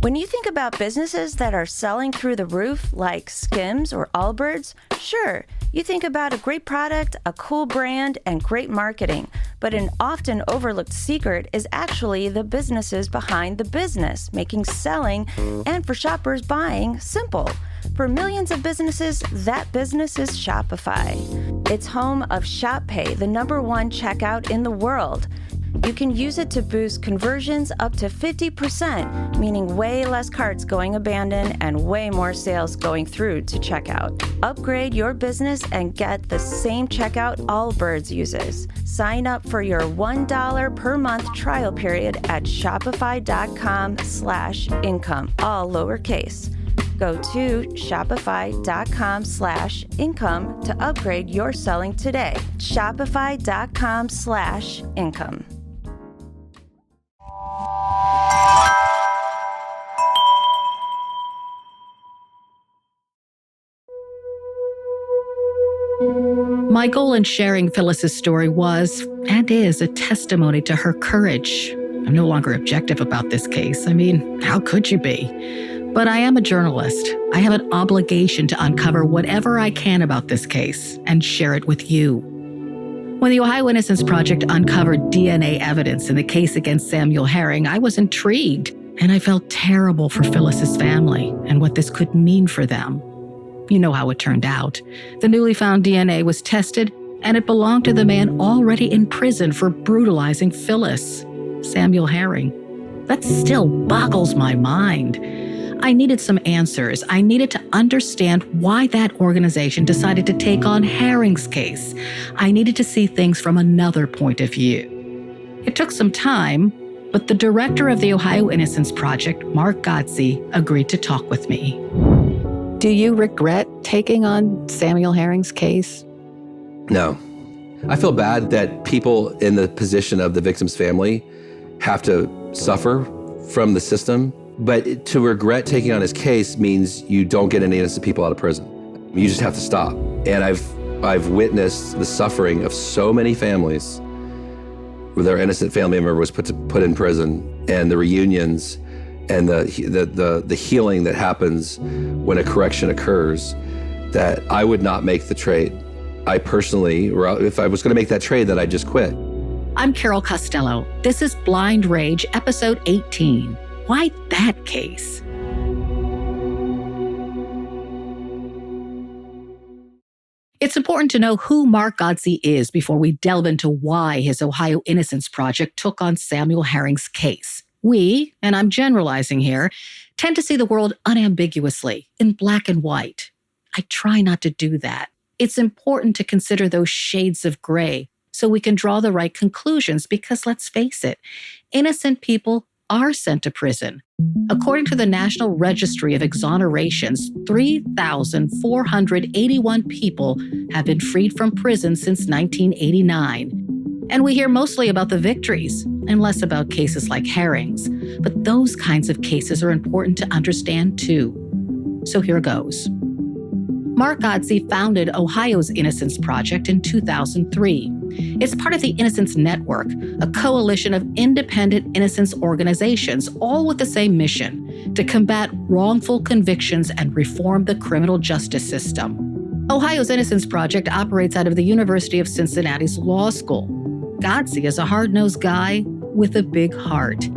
When you think about businesses that are selling through the roof, like Skims or Allbirds, sure, you think about a great product, a cool brand, and great marketing. But an often overlooked secret is actually the businesses behind the business, making selling and for shoppers buying simple. For millions of businesses, that business is Shopify. It's home of Shop Pay, the #1 checkout in the world. You can use it to boost conversions up to 50%, meaning way less carts going abandoned and way more sales going through to checkout. Upgrade your business and get the same checkout Allbirds uses. Sign up for your $1 per month trial period at shopify.com/income, all lowercase. Go to shopify.com/income to upgrade your selling today. Shopify.com/income. My goal in sharing Phyllis's story was, and is, a testimony to her courage. I'm no longer objective about this case. I mean, how could you be? But I am a journalist. I have an obligation to uncover whatever I can about this case and share it with you. When the Ohio Innocence Project uncovered DNA evidence in the case against Samuel Herring, I was intrigued, and I felt terrible for Phyllis's family and what this could mean for them. You know how it turned out. The newly found DNA was tested, and it belonged to the man already in prison for brutalizing Phyllis, Samuel Herring. That still boggles my mind. I needed some answers. I needed to understand why that organization decided to take on Herring's case. I needed to see things from another point of view. It took some time, but the director of the Ohio Innocence Project, Mark Godsey, agreed to talk with me. Do you regret taking on Samuel Herring's case? No. I feel bad that people in the position of the victim's family have to suffer from the system, but to regret taking on his case means you don't get any innocent people out of prison. You just have to stop. And I've witnessed the suffering of so many families where their innocent family member was put in prison, and the reunions and the healing that happens when a correction occurs, that I would not make the trade. I personally, or if I was going to make that trade, then I'd just quit. I'm Carol Costello. This is Blind Rage, episode 18. Why that case? It's important to know who Mark Godsey is before we delve into why his Ohio Innocence Project took on Samuel Herring's case. We, and I'm generalizing here, tend to see the world unambiguously, in black and white. I try not to do that. It's important to consider those shades of gray so we can draw the right conclusions, because let's face it, innocent people are sent to prison. According to the National Registry of Exonerations, 3,481 people have been freed from prison since 1989. And we hear mostly about the victories and less about cases like Herring's. But those kinds of cases are important to understand too. So here goes. Mark Godsey founded Ohio's Innocence Project in 2003. It's part of the Innocence Network, a coalition of independent innocence organizations, all with the same mission: to combat wrongful convictions and reform the criminal justice system. Ohio's Innocence Project operates out of the University of Cincinnati's law school. Godsey is a hard-nosed guy with a big heart.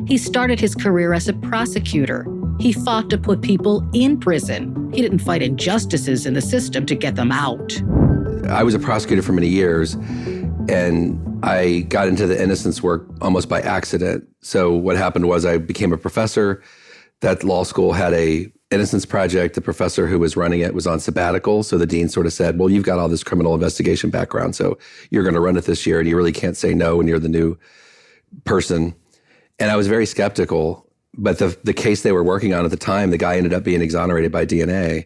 He started his career as a prosecutor. He fought to put people in prison. He didn't fight injustices in the system to get them out. I was a prosecutor for many years, and I got into the innocence work almost by accident. So what happened was I became a professor. That law school had a Innocence Project. The professor who was running it was on sabbatical. So the dean sort of said, well, you've got all this criminal investigation background, so you're going to run it this year, and you really can't say no when you're the new person. And I was very skeptical. But the case they were working on at the time, the guy ended up being exonerated by DNA.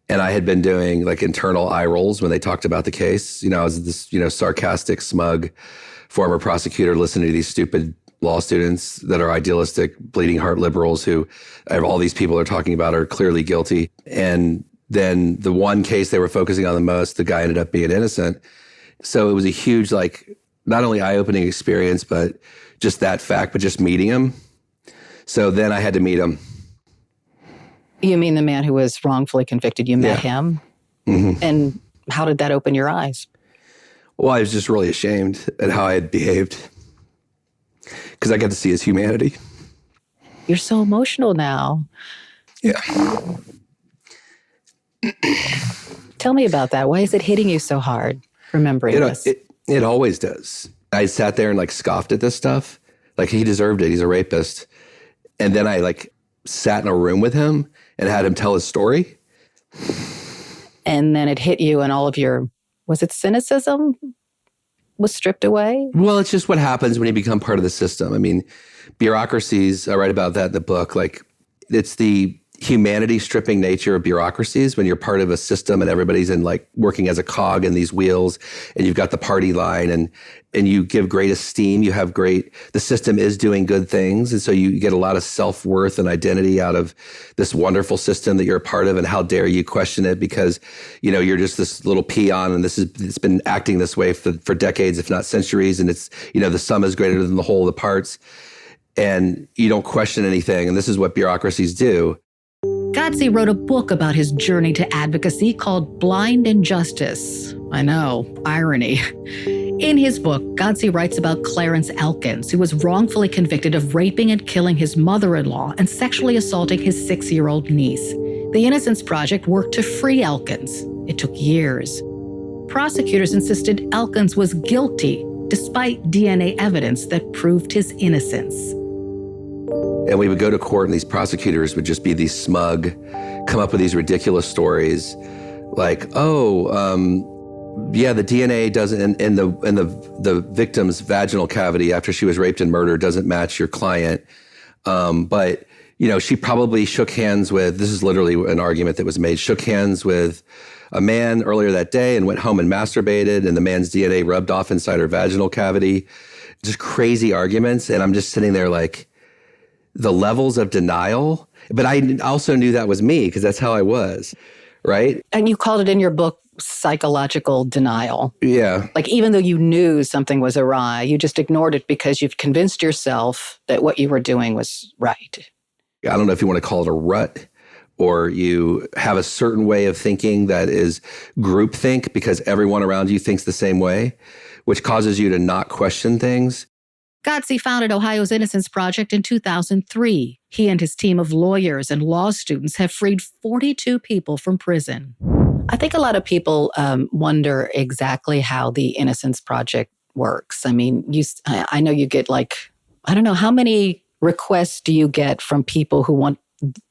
And I had been doing like internal eye rolls when they talked about the case. I was this, sarcastic, smug former prosecutor listening to these stupid law students that are idealistic, bleeding heart liberals who all these people are talking about are clearly guilty. And then the one case they were focusing on the most, the guy ended up being innocent. So it was a huge, not only eye-opening experience, but just that fact, but just meeting him. So then I had to meet him. You mean the man who was wrongfully convicted? You met him? Mm-hmm. And how did that open your eyes? Well, I was just really ashamed at how I had behaved because I got to see his humanity. You're so emotional now. Yeah. Tell me about that. Why is it hitting you so hard, remembering this? It always does. I sat there and like scoffed at this stuff. Like he deserved it. He's a rapist. And then I like sat in a room with him and had him tell his story. And then it hit you and all of your, was it cynicism was stripped away? Well, it's just what happens when you become part of the system. I mean, bureaucracies, I write about that in the book, like it's the humanity stripping nature of bureaucracies when you're part of a system and everybody's in like working as a cog in these wheels and you've got the party line and you give great esteem, the system is doing good things. And so you get a lot of self-worth and identity out of this wonderful system that you're a part of. And how dare you question it because, you're just this little peon and it's been acting this way for decades, if not centuries. And it's, the sum is greater than the whole of the parts and you don't question anything. And this is what bureaucracies do. Godsey wrote a book about his journey to advocacy called Blind Injustice. I know, irony. In his book, Godsey writes about Clarence Elkins, who was wrongfully convicted of raping and killing his mother-in-law and sexually assaulting his 6-year-old niece. The Innocence Project worked to free Elkins. It took years. Prosecutors insisted Elkins was guilty, despite DNA evidence that proved his innocence. And we would go to court and these prosecutors would just be these smug, come up with these ridiculous stories like, the DNA doesn't, in the victim's vaginal cavity after she was raped and murdered doesn't match your client. But she probably shook hands with, this is literally an argument that was made, shook hands with a man earlier that day and went home and masturbated and the man's DNA rubbed off inside her vaginal cavity. Just crazy arguments. And I'm just sitting there like, the levels of denial, but I also knew that was me because that's how I was, right? And you called it in your book psychological denial. Yeah. Like even though you knew something was awry, you just ignored it because you've convinced yourself that what you were doing was right. I don't know if you want to call it a rut or you have a certain way of thinking that is groupthink because everyone around you thinks the same way, which causes you to not question things. Godsey founded Ohio's Innocence Project in 2003. He and his team of lawyers and law students have freed 42 people from prison. I think a lot of people wonder exactly how the Innocence Project works. I mean, I know you get how many requests do you get from people who want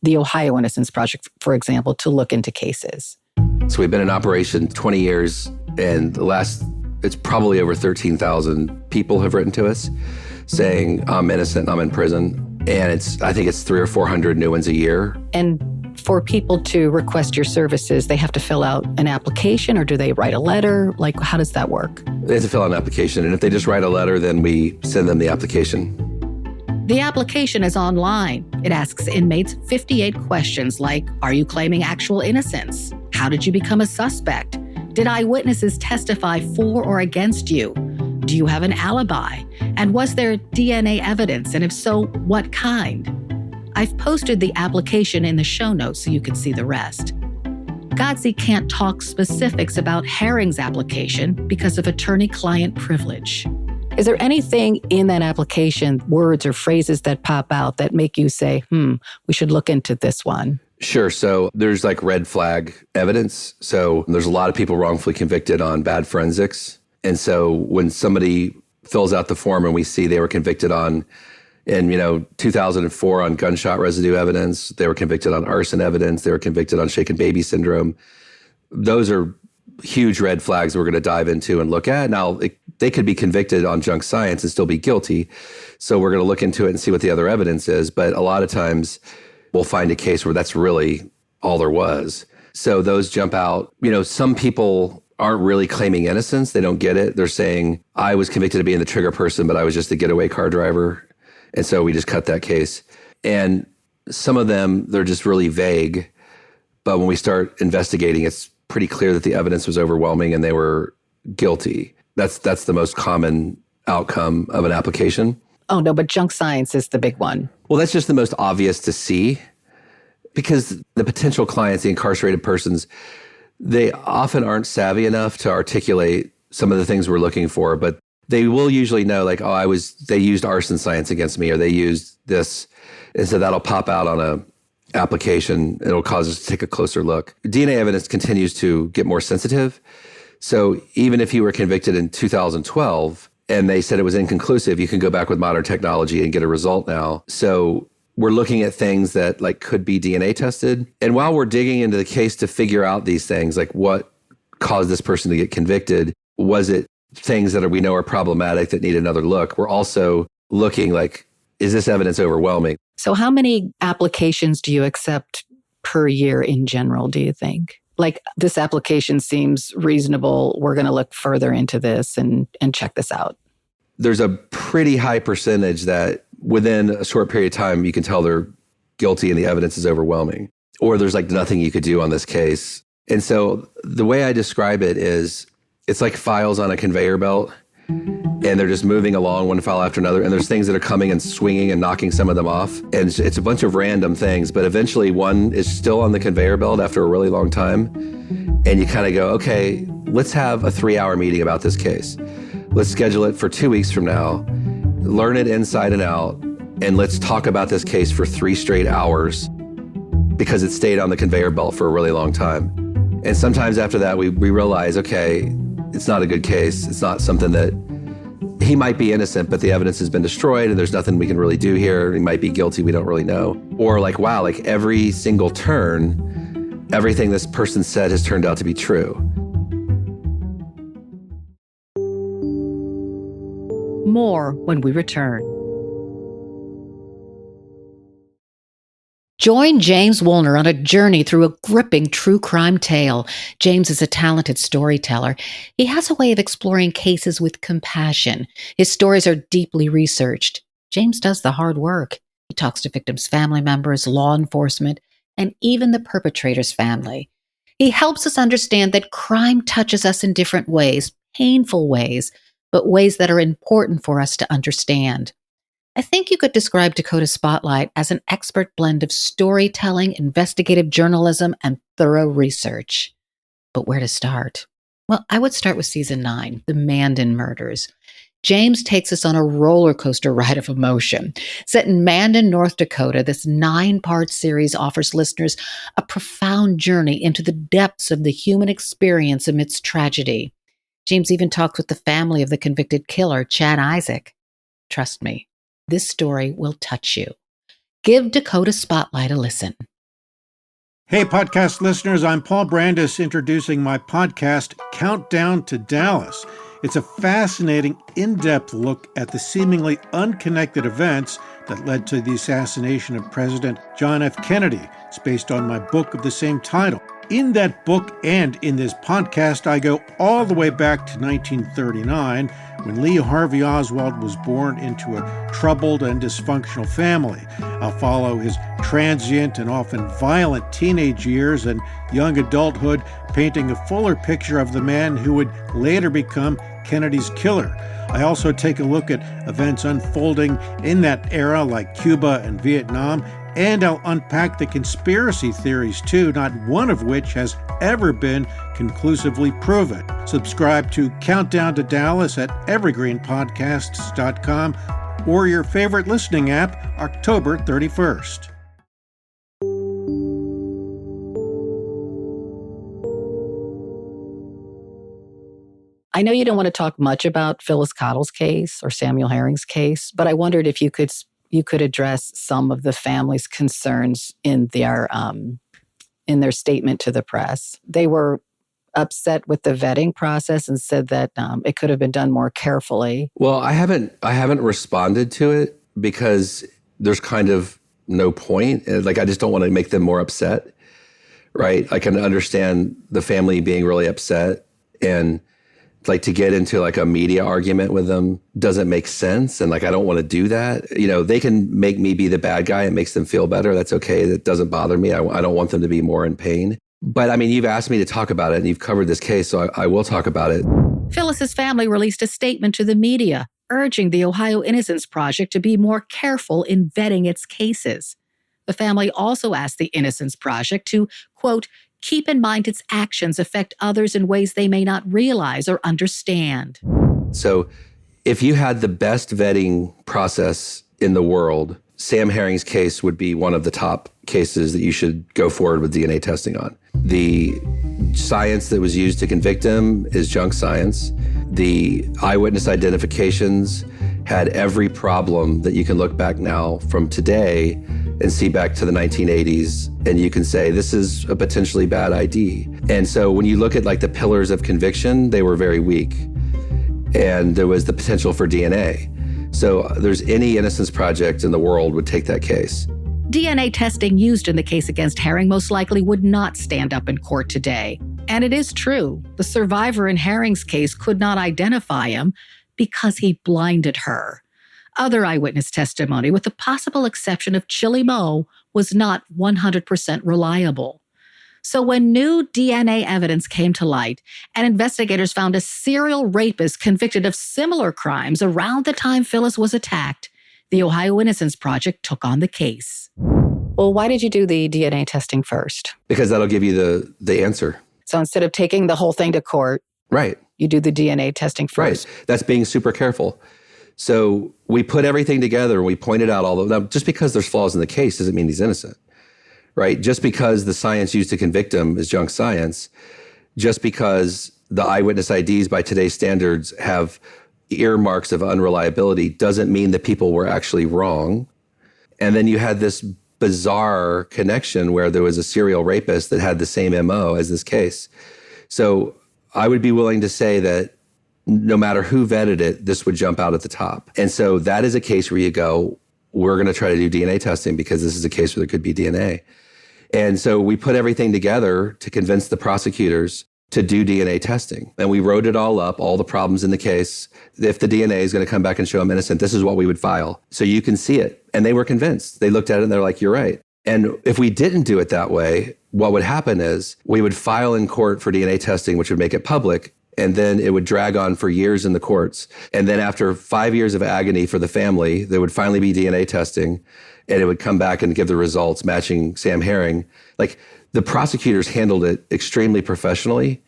the Ohio Innocence Project, for example, to look into cases? So we've been in operation 20 years and it's probably over 13,000 people have written to us saying, I'm innocent, I'm in prison. And I think it's 300 or 400 new ones a year. And for people to request your services, they have to fill out an application or do they write a letter? Like, how does that work? They have to fill out an application. And if they just write a letter, then we send them the application. The application is online. It asks inmates 58 questions like, are you claiming actual innocence? How did you become a suspect? Did eyewitnesses testify for or against you? Do you have an alibi? And was there DNA evidence? And if so, what kind? I've posted the application in the show notes so you can see the rest. Godsey can't talk specifics about Herring's application because of attorney-client privilege. Is there anything in that application, words or phrases that pop out that make you say, we should look into this one? Sure. So there's like red flag evidence. So there's a lot of people wrongfully convicted on bad forensics. And so when somebody fills out the form and we see they were convicted on, in 2004 on gunshot residue evidence, they were convicted on arson evidence, they were convicted on shaken baby syndrome. Those are huge red flags we're going to dive into and look at. Now, they could be convicted on junk science and still be guilty. So we're going to look into it and see what the other evidence is. But a lot of times we'll find a case where that's really all there was. So those jump out. Some people aren't really claiming innocence. They don't get it. They're saying, I was convicted of being the trigger person, but I was just a getaway car driver. And so we just cut that case. And some of them, they're just really vague. But when we start investigating, it's pretty clear that the evidence was overwhelming and they were guilty. That's the most common outcome of an application. Oh, no, but junk science is the big one. Well, that's just the most obvious to see because the potential clients, the incarcerated persons, they often aren't savvy enough to articulate some of the things we're looking for, but they will usually know like, they used arson science against me or they used this. And so that'll pop out on a application. It'll cause us to take a closer look. DNA evidence continues to get more sensitive. So even if you were convicted in 2012 and they said it was inconclusive, you can go back with modern technology and get a result now. So we're looking at things that like could be DNA tested. And while we're digging into the case to figure out these things, like what caused this person to get convicted, was it things that we know are problematic that need another look? We're also looking like, is this evidence overwhelming? So how many applications do you accept per year in general, do you think? Like, this application seems reasonable. We're going to look further into this and check this out. There's a pretty high percentage that within a short period of time, you can tell they're guilty and the evidence is overwhelming, or there's like nothing you could do on this case. And so the way I describe it is it's like files on a conveyor belt and they're just moving along one file after another. And there's things that are coming and swinging and knocking some of them off. And it's a bunch of random things, but eventually one is still on the conveyor belt after a really long time. And you kind of go, okay, let's have a 3-hour meeting about this case. Let's schedule it for 2 weeks from now, learn it inside and out, and let's talk about this case for 3 straight hours because it stayed on the conveyor belt for a really long time. And sometimes after that, we realize, okay, it's not a good case. It's not something that he might be innocent, but the evidence has been destroyed and there's nothing we can really do here. He might be guilty. We don't really know. Or like, wow, like every single turn, everything this person said has turned out to be true. More when we return. Join James Woolner on a journey through a gripping true crime tale. James is a talented storyteller. He has a way of exploring cases with compassion. His stories are deeply researched. James does the hard work. He talks to victims' family members, law enforcement, and even the perpetrator's family. He helps us understand that crime touches us in different ways, painful ways, but ways that are important for us to understand. I think you could describe Dakota Spotlight as an expert blend of storytelling, investigative journalism, and thorough research. But where to start? Well, I would start with season 9, The Mandan Murders. James takes us on a roller coaster ride of emotion. Set in Mandan, North Dakota, this 9-part series offers listeners a profound journey into the depths of the human experience amidst tragedy. James even talks with the family of the convicted killer, Chad Isaac. Trust me, this story will touch you. Give Dakota Spotlight a listen. Hey, podcast listeners, I'm Paul Brandis introducing my podcast, Countdown to Dallas. It's a fascinating, in-depth look at the seemingly unconnected events that led to the assassination of President John F. Kennedy. It's based on my book of the same title. In that book and in this podcast, I go all the way back to 1939, when Lee Harvey Oswald was born into a troubled and dysfunctional family. I'll follow his transient and often violent teenage years and young adulthood, painting a fuller picture of the man who would later become Kennedy's killer. I also take a look at events unfolding in that era, like Cuba and Vietnam, and I'll unpack the conspiracy theories too, not one of which has ever been conclusively proven. Subscribe to Countdown to Dallas at evergreenpodcasts.com or your favorite listening app, October 31st. I know you don't want to talk much about Phyllis Cottle's case or Samuel Herring's case, but I wondered if you could address some of the family's concerns in their statement to the press. They were upset with the vetting process and said that it could have been done more carefully. Well, I haven't responded to it because there's kind of no point. Like, I just don't want to make them more upset, right? I can understand the family being really upset, and like to get into like a media argument with them doesn't make sense. And like, I don't want to do that. You know, they can make me be the bad guy. It makes them feel better. That's okay. That doesn't bother me. I don't want them to be more in pain. But I mean, you've asked me to talk about it and you've covered this case, so I will talk about it. Phyllis's family released a statement to the media. urging the Ohio Innocence Project to be more careful in vetting its cases. The family also asked the Innocence Project to, quote, keep in mind its actions affect others in ways they may not realize or understand. So if you had the best vetting process in the world, Sam Herring's case would be one of the top cases that you should go forward with DNA testing on. The science that was used to convict him is junk science. The eyewitness identifications had every problem that you can look back now from today and see back to the 1980s, and you can say, this is a potentially bad ID. And so when you look at like the pillars of conviction, they were very weak. And there was the potential for DNA. So there's any Innocence Project in the world would take that case. DNA testing used in the case against Herring most likely would not stand up in court today. And it is true, the survivor in Herring's case could not identify him because he blinded her. Other eyewitness testimony, with the possible exception of Chili Moe, was not 100% reliable. So when new DNA evidence came to light and investigators found a serial rapist convicted of similar crimes around the time Phyllis was attacked, the Ohio Innocence Project took on the case. Well, why did you do the DNA testing first? Because that'll give you the answer. So instead of taking the whole thing to court, right, you do the DNA testing first. Right. That's being super careful. So we put everything together and we pointed out all of them. Just because there's flaws in the case doesn't mean he's innocent. Right? Just because the science used to convict him is junk science, just because the eyewitness IDs by today's standards have earmarks of unreliability doesn't mean that people were actually wrong. And then you had this bizarre connection where there was a serial rapist that had the same MO as this case. So I would be willing to say that no matter who vetted it, this would jump out at the top. And so that is a case where you go, we're going to try to do DNA testing because this is a case where there could be DNA. And so we put everything together to convince the prosecutors to do DNA testing. And we wrote it all up, all the problems in the case. If the DNA is going to come back and show him innocent, this is what we would file. So you can see it. And they were convinced. They looked at it and they're like, you're right. And if we didn't do it that way, what would happen is we would file in court for DNA testing, which would make it public. And then it would drag on for years in the courts. And then after 5 years of agony for the family, there would finally be DNA testing and it would come back and give the results matching Sam Herring. Like the prosecutors handled it extremely professionally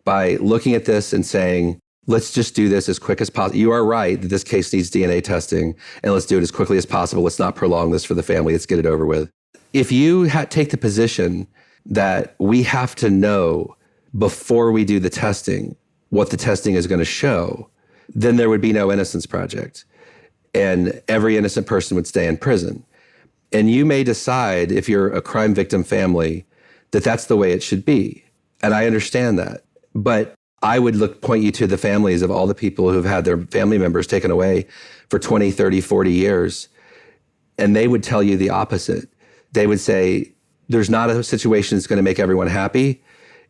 by looking at this and saying, let's just do this as quick as possible. You are right that this case needs DNA testing and let's do it as quickly as possible. Let's not prolong this for the family. Let's get it over with. If you take the position that we have to know before we do the testing what the testing is going to show, then there would be no Innocence Project. And every innocent person would stay in prison. And you may decide, if you're a crime victim family, that that's the way it should be. And I understand that. But I would point you to the families of all the people who've had their family members taken away for 20, 30, 40 years. And they would tell you the opposite. They would say, there's not a situation that's going to make everyone happy.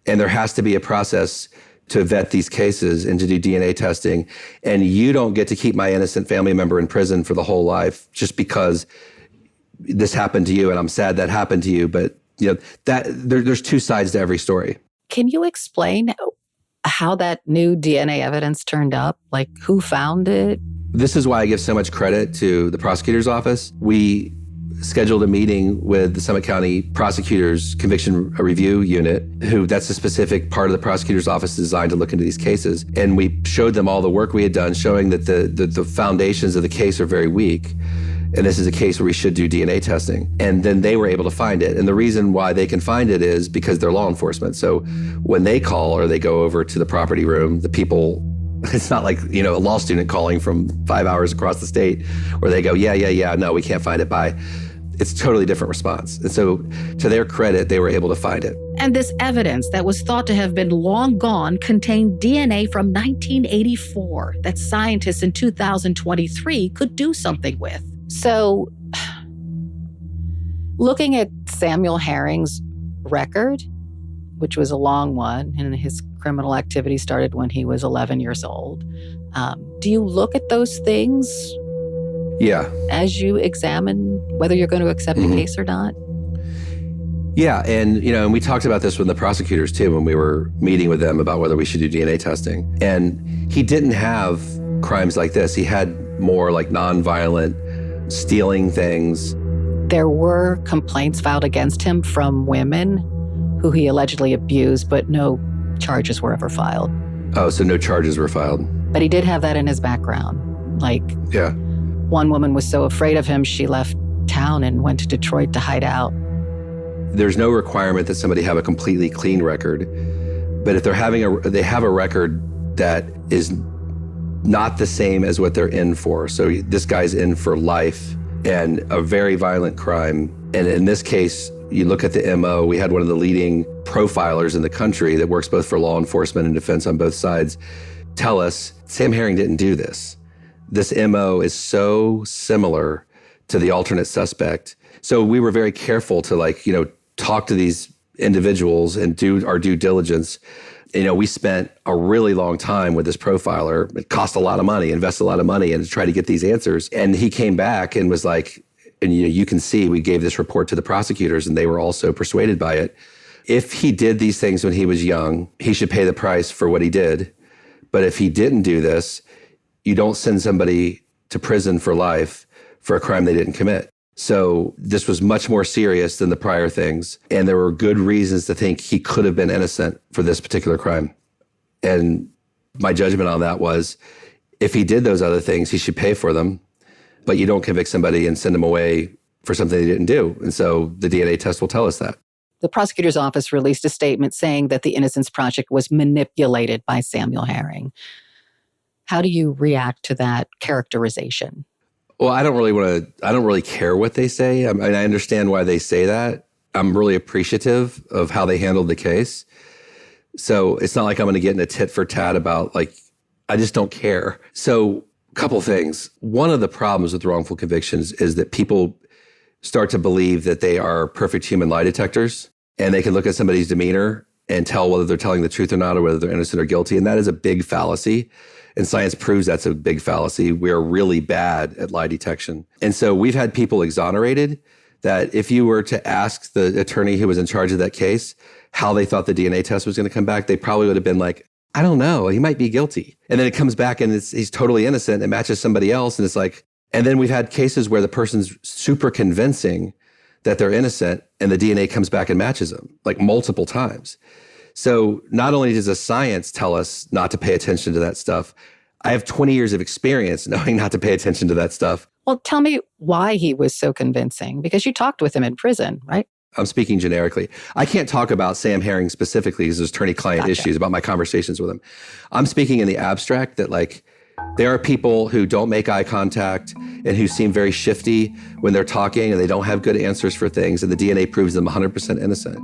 And there has to be a process to vet these cases and to do DNA testing. And you don't get to keep my innocent family member in prison for the whole life just because this happened to you, and I'm sad that happened to you. But you know that there's two sides to every story. Can you explain how that new DNA evidence turned up? Like, who found it? This is why I give so much credit to the prosecutor's office. We scheduled a meeting with the Summit County Prosecutor's Conviction Review Unit, that's a specific part of the prosecutor's office designed to look into these cases. And we showed them all the work we had done, showing that the foundations of the case are very weak. And this is a case where we should do DNA testing. And then they were able to find it. And the reason why they can find it is because they're law enforcement. So when they call or they go over to the property room, the people, it's not like, a law student calling from 5 hours across the state where they go, yeah, no, we can't find it by. It's a totally different response. And so to their credit, they were able to find it. And this evidence that was thought to have been long gone contained DNA from 1984 that scientists in 2023 could do something with. So looking at Samuel Herring's record, which was a long one, and his criminal activity started when he was 11 years old, do you look at those things? Yeah. As you examine whether you're going to accept a case or not? Yeah, and and we talked about this with the prosecutors too when we were meeting with them about whether we should do DNA testing. And he didn't have crimes like this. He had more like nonviolent stealing things. There were complaints filed against him from women who he allegedly abused, but no charges were ever filed. Oh, so no charges were filed. But he did have that in his background. Like, yeah. One woman was so afraid of him, she left town and went to Detroit to hide out. There's no requirement that somebody have a completely clean record. But if they have a record that is not the same as what they're in for. So this guy's in for life and a very violent crime. And in this case, you look at the MO, we had one of the leading profilers in the country that works both for law enforcement and defense on both sides tell us, Sam Herring didn't do this. This MO is so similar to the alternate suspect. So we were very careful to talk to these individuals and do our due diligence. We spent a really long time with this profiler. It cost a lot of money, invested a lot of money, and to try to get these answers. And he came back and was like, and you can see we gave this report to the prosecutors and they were also persuaded by it. If he did these things when he was young, he should pay the price for what he did. But if he didn't do this, you don't send somebody to prison for life for a crime they didn't commit. So this was much more serious than the prior things. And there were good reasons to think he could have been innocent for this particular crime. And my judgment on that was, if he did those other things, he should pay for them. But you don't convict somebody and send them away for something they didn't do. And so the DNA test will tell us that. The prosecutor's office released a statement saying that the Innocence Project was manipulated by Samuel Herring. How do you react to that characterization? Well, I don't really care what they say. I mean, I understand why they say that. I'm really appreciative of how they handled the case. So it's not like I'm going to get in a tit for tat about I just don't care. So a couple things. One of the problems with wrongful convictions is that people start to believe that they are perfect human lie detectors and they can look at somebody's demeanor and tell whether they're telling the truth or not, or whether they're innocent or guilty. And that is a big fallacy. And science proves that's a big fallacy. We are really bad at lie detection. And so we've had people exonerated that if you were to ask the attorney who was in charge of that case how they thought the DNA test was going to come back, they probably would have been like, I don't know, he might be guilty. And then it comes back and he's totally innocent and matches somebody else. And it's like, and then we've had cases where the person's super convincing that they're innocent and the DNA comes back and matches them like multiple times. So not only does the science tell us not to pay attention to that stuff, I have 20 years of experience knowing not to pay attention to that stuff. Well, tell me why he was so convincing, because you talked with him in prison, right? I'm speaking generically. I can't talk about Sam Herring specifically because there's attorney-client issues about my conversations with him. I'm speaking in the abstract that there are people who don't make eye contact and who seem very shifty when they're talking and they don't have good answers for things and the DNA proves them 100% innocent.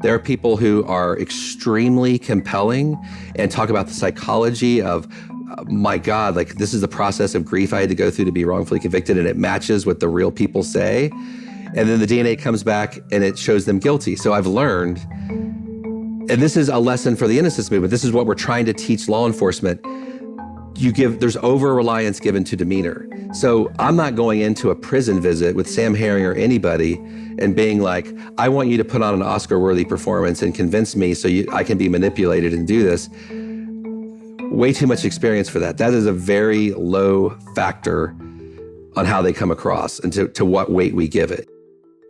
There are people who are extremely compelling and talk about the psychology of, my God, this is the process of grief I had to go through to be wrongfully convicted, and it matches what the real people say. And then the DNA comes back and it shows them guilty. So I've learned, and this is a lesson for the innocence movement. This is what we're trying to teach law enforcement. There's over-reliance given to demeanor. So I'm not going into a prison visit with Sam Herring or anybody and being like, I want you to put on an Oscar-worthy performance and convince me so I can be manipulated and do this. Way too much experience for that. That is a very low factor on how they come across and to what weight we give it.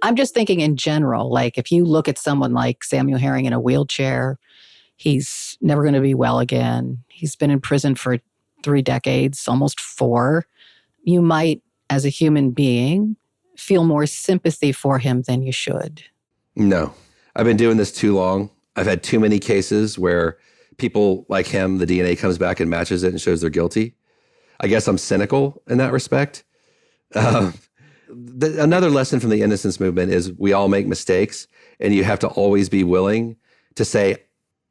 I'm just thinking in general, if you look at someone like Samuel Herring in a wheelchair, he's never going to be well again. He's been in prison for 3 decades, almost 4. You might, as a human being, feel more sympathy for him than you should. No. I've been doing this too long. I've had too many cases where people like him, the DNA comes back and matches it and shows they're guilty. I guess I'm cynical in that respect. Another lesson from the innocence movement is we all make mistakes, and you have to always be willing to say,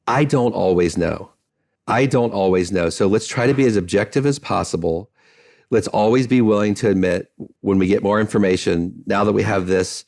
I don't always know. I don't always know. So let's try to be as objective as possible. Let's always be willing to admit when we get more information, now that we have this,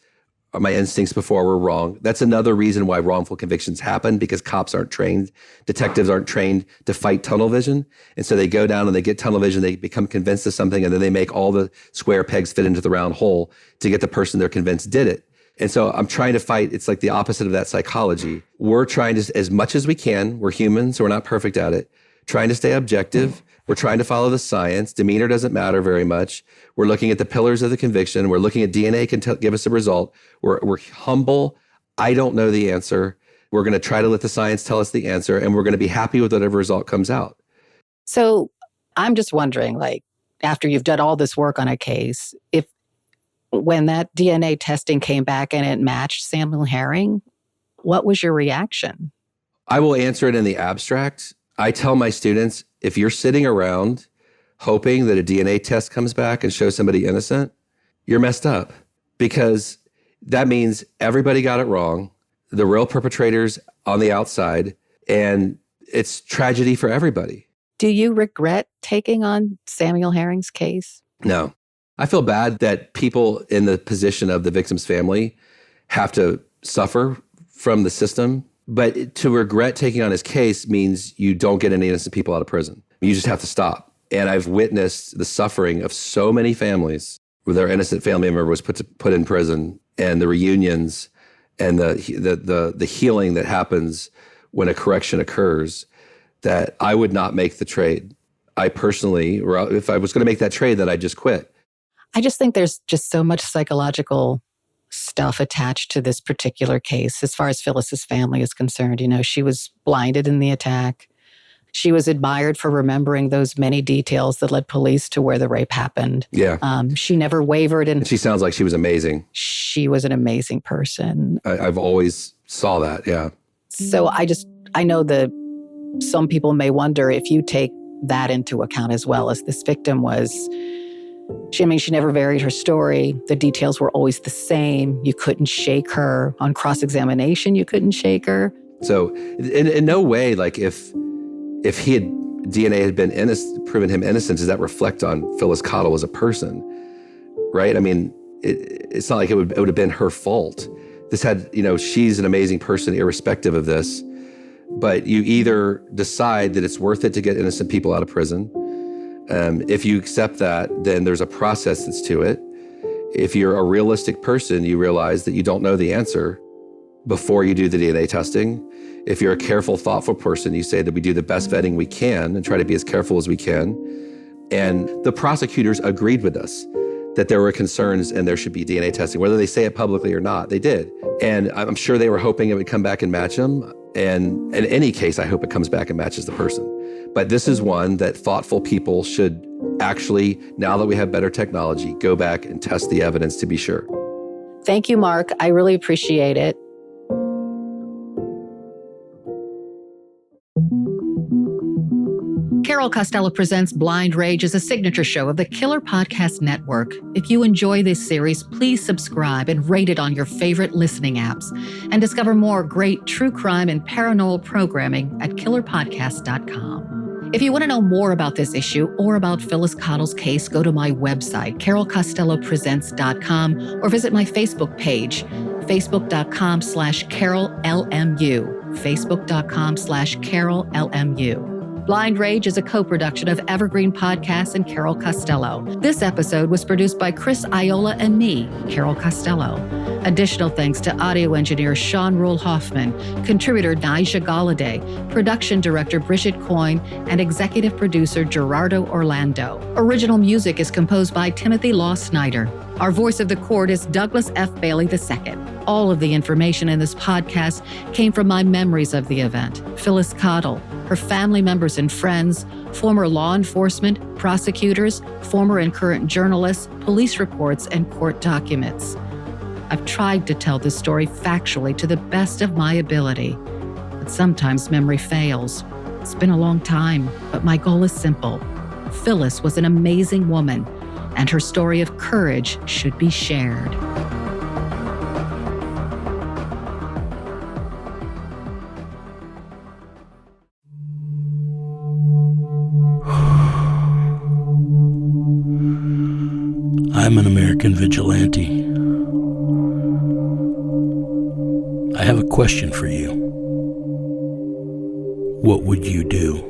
my instincts before were wrong. That's another reason why wrongful convictions happen, because cops aren't trained, detectives aren't trained to fight tunnel vision. And so they go down and they get tunnel vision, they become convinced of something, and then they make all the square pegs fit into the round hole to get the person they're convinced did it. And so I'm trying to fight, it's like the opposite of that psychology. We're trying to, as much as we can, we're humans, so we're not perfect at it, trying to stay objective, We're trying to follow the science. Demeanor doesn't matter very much. We're looking at the pillars of the conviction. We're looking at DNA can give us a result. We're humble. I don't know the answer. We're going to try to let the science tell us the answer, and we're going to be happy with whatever result comes out. So I'm just wondering, like, after you've done all this work on a case, if when that DNA testing came back and it matched Samuel Herring, what was your reaction? I will answer it in the abstract. I tell my students, if you're sitting around hoping that a DNA test comes back and shows somebody innocent, you're messed up, because that means everybody got it wrong, the real perpetrators on the outside, and it's tragedy for everybody. Do you regret taking on Samuel Herring's case? No. I feel bad that people in the position of the victim's family have to suffer from the system. But to regret taking on his case means you don't get any innocent people out of prison. You just have to stop. And I've witnessed the suffering of so many families where their innocent family member was put in prison, and the reunions and the healing that happens when a correction occurs, that I would not make the trade. I personally, or if I was going to make that trade, then I'd just quit. I just think there's just so much psychological stuff attached to this particular case as far as Phyllis's family is concerned. You know, she was blinded in the attack. She was admired for remembering those many details that led police to where the rape happened. Yeah. She never wavered. And she sounds like she was amazing. She was an amazing person. I've always saw that, yeah. So I know that some people may wonder if you take that into account as well, as this victim was. She never varied her story. The details were always the same. You couldn't shake her. On cross-examination, you couldn't shake her. So in no way, like if DNA had been proven him innocent, does that reflect on Phyllis Cottle as a person, right? I mean, it's not like it would have been her fault. This had, she's an amazing person irrespective of this. But you either decide that it's worth it to get innocent people out of prison. If you accept that, then there's a process that's to it. If you're a realistic person, you realize that you don't know the answer before you do the DNA testing. If you're a careful, thoughtful person, you say that we do the best vetting we can and try to be as careful as we can. And the prosecutors agreed with us that there were concerns and there should be DNA testing, whether they say it publicly or not. They did. And I'm sure they were hoping it would come back and match them. And in any case, I hope it comes back and matches the person. But this is one that thoughtful people should actually, now that we have better technology, go back and test the evidence to be sure. Thank you, Mark. I really appreciate it. Carol Costello Presents Blind Rage is a signature show of the Killer Podcast Network. If you enjoy this series, please subscribe and rate it on your favorite listening apps. And discover more great true crime and paranormal programming at killerpodcast.com. If you want to know more about this issue or about Phyllis Cottle's case, go to my website, carolcostellopresents.com, or visit my Facebook page, facebook.com/CarolLMU, facebook.com/CarolLMU. Blind Rage is a co-production of Evergreen Podcasts and Carol Costello. This episode was produced by Chris Aiola and me, Carol Costello. Additional thanks to audio engineer Sean Rule-Hoffman, contributor Nijah Golliday, production director Brigid Coyne, and executive producer Gerardo Orlando. Original music is composed by Timothy Law Snyder. Our voice of the court is Douglas F. Bailey II. All of the information in this podcast came from my memories of the event. Phyllis Cottle, her family members and friends, former law enforcement, prosecutors, former and current journalists, police reports, and court documents. I've tried to tell this story factually to the best of my ability, but sometimes memory fails. It's been a long time, but my goal is simple. Phyllis was an amazing woman, and her story of courage should be shared. I'm an American vigilante. I have a question for you. What would you do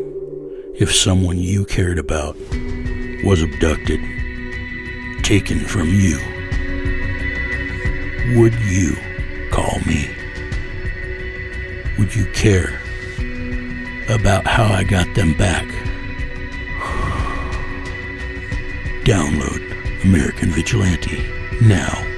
if someone you cared about was abducted, taken from you? Would you call me? Would you care about how I got them back? Download American Vigilante now.